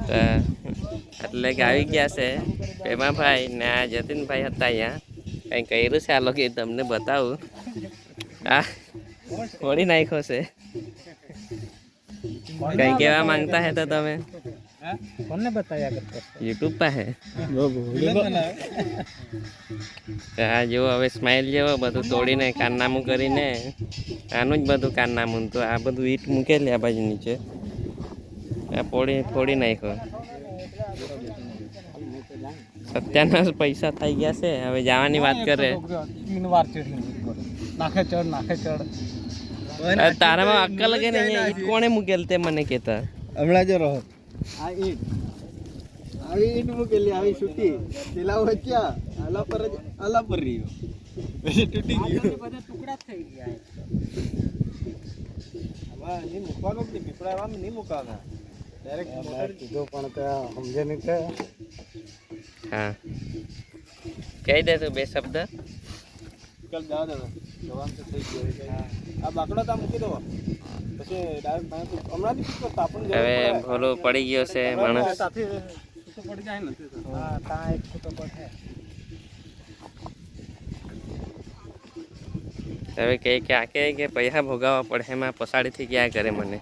તો એટલે કે આવી ગયા છે પેમાભાઈ ને આ જતીનભાઈ હતા અહીંયા કંઈ કર્યું છે આ લોકો તમને બતાવું. આ ફોડી નાખ્યો છે. કઈ કેવા માંગતા હે તો તમે કોને બતાવ્યા કરતો યુટ્યુબ પર હે આ જો હવે સ્માઈલ જેવો બધું તોડીને કારનામું કરીને આનું જ બધું કારનામું તો આ બધું ઈટ મૂકેલી આ બાજુ નીચે આ ફોડી નાખ્યો. સત્યાનાશ પૈસા થઈ ગયા છે. હવે જવાની વાત કરે. તારામાં અક્કલ લગે ને ઈટ કોણે મૂકેલ તે મને કહેતા હમણાં જો રહો આ ઈટ આવી ઈટ મૂકેલી આવી છૂટી પેલા વચ્ચા આલા પર રહ્યો પછી તૂટી ગયો. બધા ટુકડા થઈ ગયા. આમાં નહીં મૂકવાનું કે પીપળામાં નહીં મૂકવાના ડાયરેક્ટ કીધું પણ ત્યાં સમજે નહીં કે હા કહી દે તું બે શબ્દ. ચાલ જવા દે જવાન તો થઈ ગયો. આ બાકડો ત્યાં મૂકી દો પછી ડાયરેક્ટ હમણાં જ તાપણ હવે ભોલો પડી ગયો છે માણસ. પડી જાય ને હા ત્યાં એક ફૂટો પડે. હવે કે આ કે પૈસા ભોગાવવા પડે એમાં પસાડીથી ક્યાં કરે મને